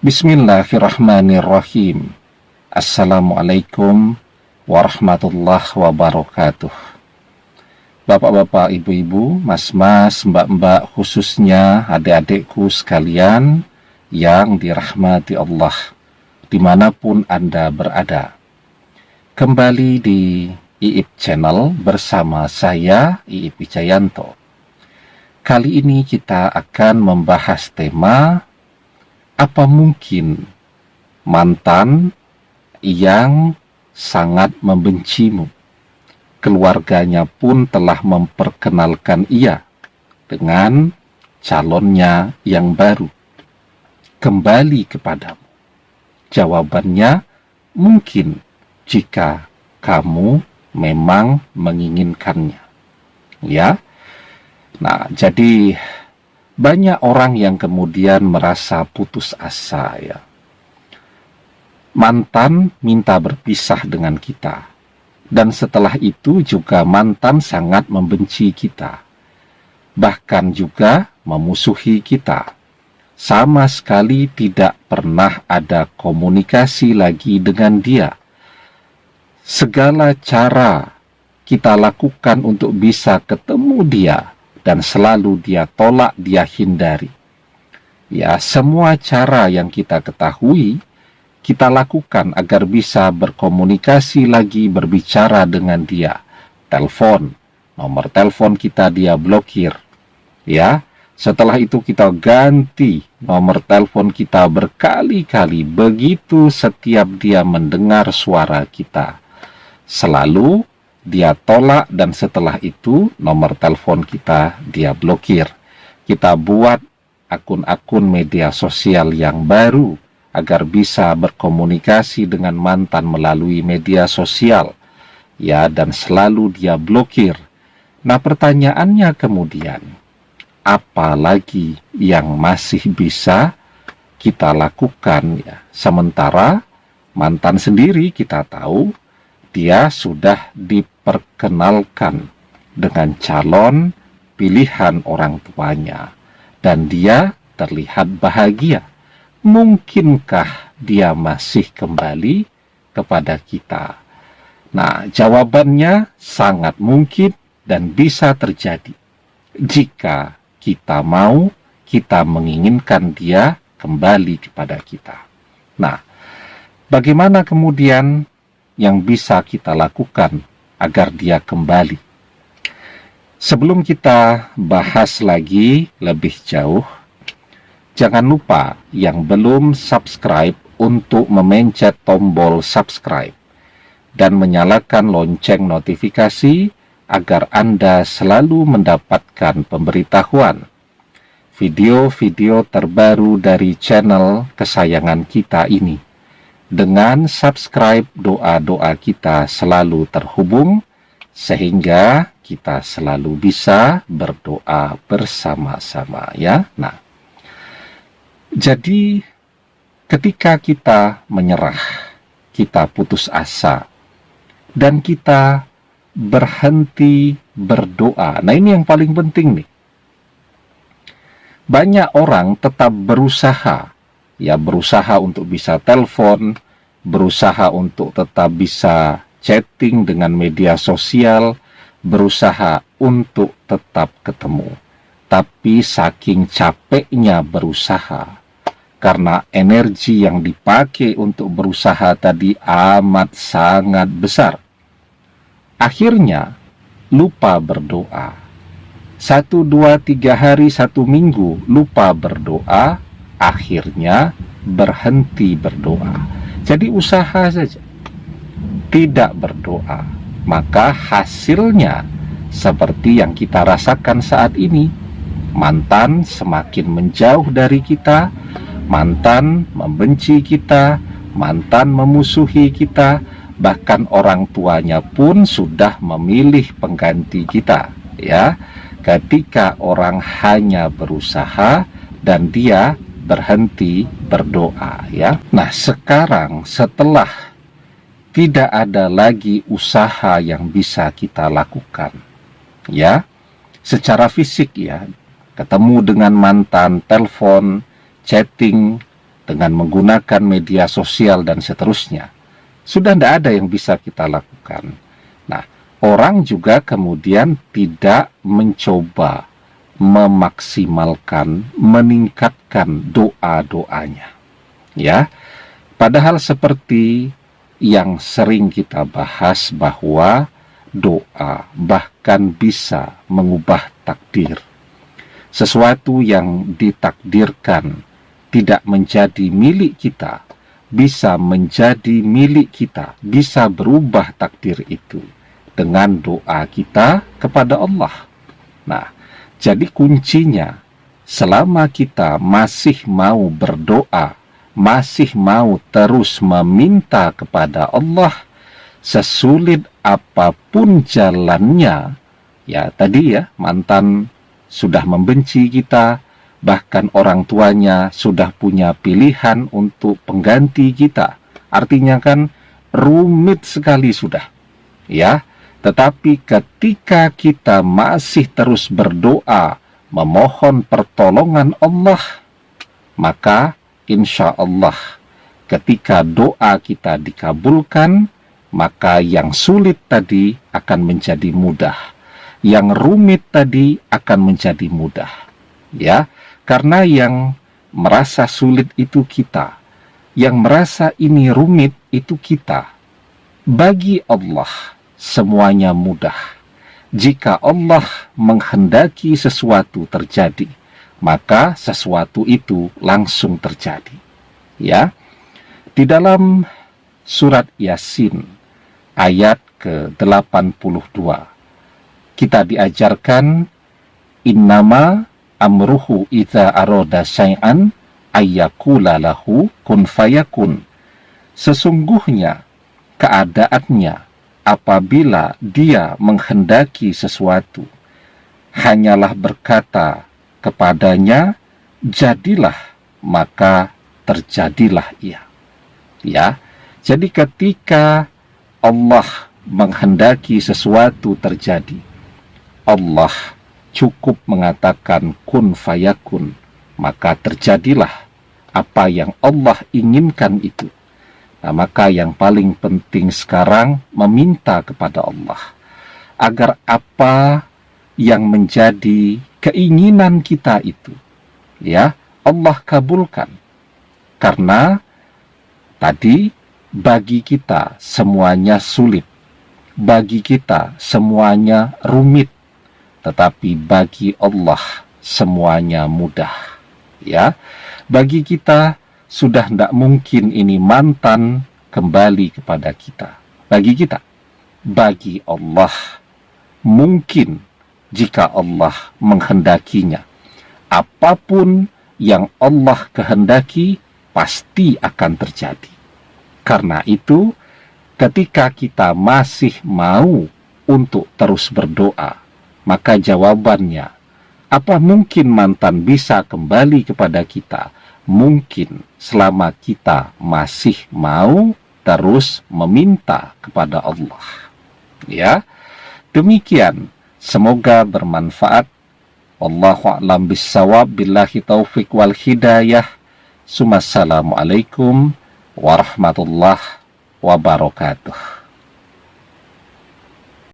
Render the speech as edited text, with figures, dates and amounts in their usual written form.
Bismillahirrahmanirrahim. Assalamualaikum warahmatullahi wabarakatuh. Bapak-bapak, ibu-ibu, mas-mas, mbak-mbak, khususnya adik-adikku sekalian yang dirahmati Allah, dimanapun Anda berada. Kembali di IIP Channel bersama saya, IIP Wijayanto. Kali ini kita akan membahas tema, apa mungkin mantan yang sangat membencimu? Keluarganya pun telah memperkenalkan ia dengan calonnya yang baru kembali kepadamu. Jawabannya mungkin jika kamu memang menginginkannya. Ya. Nah, jadi banyak orang yang kemudian merasa putus asa ya. Mantan minta berpisah dengan kita. Dan setelah itu juga mantan sangat membenci kita. Bahkan juga memusuhi kita. Sama sekali tidak pernah ada komunikasi lagi dengan dia. Segala cara kita lakukan untuk bisa ketemu dia, dan selalu dia tolak, dia hindari. Ya, semua cara yang kita ketahui, kita lakukan agar bisa berkomunikasi lagi, berbicara dengan dia. Telepon, nomor telepon kita dia blokir. Ya, setelah itu kita ganti nomor telepon kita berkali-kali. Begitu setiap dia mendengar suara kita, selalu dia tolak, dan setelah itu nomor telepon kita dia blokir. Kita buat akun-akun media sosial yang baru agar bisa berkomunikasi dengan mantan melalui media sosial. Ya, dan selalu dia blokir. Nah, pertanyaannya kemudian, apa lagi yang masih bisa kita lakukan ya? Sementara mantan sendiri kita tahu dia sudah diperkenalkan dengan calon pilihan orang tuanya, dan dia terlihat bahagia. Mungkinkah dia masih kembali kepada kita? Nah, jawabannya sangat mungkin dan bisa terjadi jika kita mau, kita menginginkan dia kembali kepada kita. Nah, bagaimana kemudian yang bisa kita lakukan agar dia kembali? Sebelum kita bahas lagi lebih jauh, jangan lupa yang belum subscribe untuk memencet tombol subscribe dan menyalakan lonceng notifikasi agar Anda selalu mendapatkan pemberitahuan video-video terbaru dari channel kesayangan kita ini. Dengan subscribe, doa-doa kita selalu terhubung, sehingga kita selalu bisa berdoa bersama-sama ya. Nah, jadi ketika kita menyerah, kita putus asa, dan kita berhenti berdoa. Nah, ini yang paling penting nih. Banyak orang tetap berusaha, ya, berusaha untuk bisa telepon, berusaha untuk tetap bisa chatting dengan media sosial, berusaha untuk tetap ketemu. Tapi saking capeknya berusaha, karena energi yang dipakai untuk berusaha tadi amat sangat besar, akhirnya lupa berdoa. 1, 2, 3 hari, 1 minggu lupa berdoa, akhirnya berhenti berdoa. Jadi usaha saja, tidak berdoa, maka hasilnya seperti yang kita rasakan saat ini. Mantan semakin menjauh dari kita, mantan membenci kita, mantan memusuhi kita, bahkan orang tuanya pun sudah memilih pengganti kita. Ya, ketika orang hanya berusaha dan dia berhenti berdoa ya. Nah, sekarang setelah tidak ada lagi usaha yang bisa kita lakukan ya, secara fisik ya, ketemu dengan mantan, telepon, chatting, dengan menggunakan media sosial dan seterusnya, sudah tidak ada yang bisa kita lakukan. Nah, orang juga kemudian tidak mencoba memaksimalkan, meningkatkan doa-doanya. Ya, padahal seperti yang sering kita bahas bahwa doa bahkan bisa mengubah takdir. Sesuatu yang ditakdirkan tidak menjadi milik kita, bisa menjadi milik kita, bisa berubah takdir itu dengan doa kita kepada Allah. Nah, jadi kuncinya, selama kita masih mau berdoa, masih mau terus meminta kepada Allah, sesulit apapun jalannya, ya tadi ya, mantan sudah membenci kita, bahkan orang tuanya sudah punya pilihan untuk pengganti kita. Artinya kan rumit sekali sudah, ya. Tetapi ketika kita masih terus berdoa, memohon pertolongan Allah, maka insya Allah ketika doa kita dikabulkan, maka yang sulit tadi akan menjadi mudah, yang rumit tadi akan menjadi mudah. Ya, karena yang merasa sulit itu kita, yang merasa ini rumit itu kita. Bagi Allah semuanya mudah. Jika Allah menghendaki sesuatu terjadi, maka sesuatu itu langsung terjadi. Ya, di dalam surat Yasin ayat ke-82 kita diajarkan, innama amruhu idza arada syai'an ayyakula lahu kun fayakun. Sesungguhnya keadaannya apabila dia menghendaki sesuatu, hanyalah berkata kepadanya, jadilah, maka terjadilah ia. Ya, jadi ketika Allah menghendaki sesuatu terjadi, Allah cukup mengatakan kun fayakun, maka terjadilah apa yang Allah inginkan itu. Nah, maka yang paling penting sekarang meminta kepada Allah agar apa yang menjadi keinginan kita itu, ya, Allah kabulkan. Karena tadi bagi kita semuanya sulit, bagi kita semuanya rumit, tetapi bagi Allah semuanya mudah. Ya, bagi kita sudah tidak mungkin ini mantan kembali kepada kita. Bagi kita, bagi Allah mungkin jika Allah menghendakinya. Apapun yang Allah kehendaki pasti akan terjadi. Karena itu, ketika kita masih mau untuk terus berdoa, maka jawabannya, apa mungkin mantan bisa kembali kepada kita? Mungkin selama kita masih mau terus meminta kepada Allah. Ya, demikian. Semoga bermanfaat. Wallahu a'lam bissawab, billahi taufik wal hidayah. Assalamualaikum warahmatullahi wabarakatuh.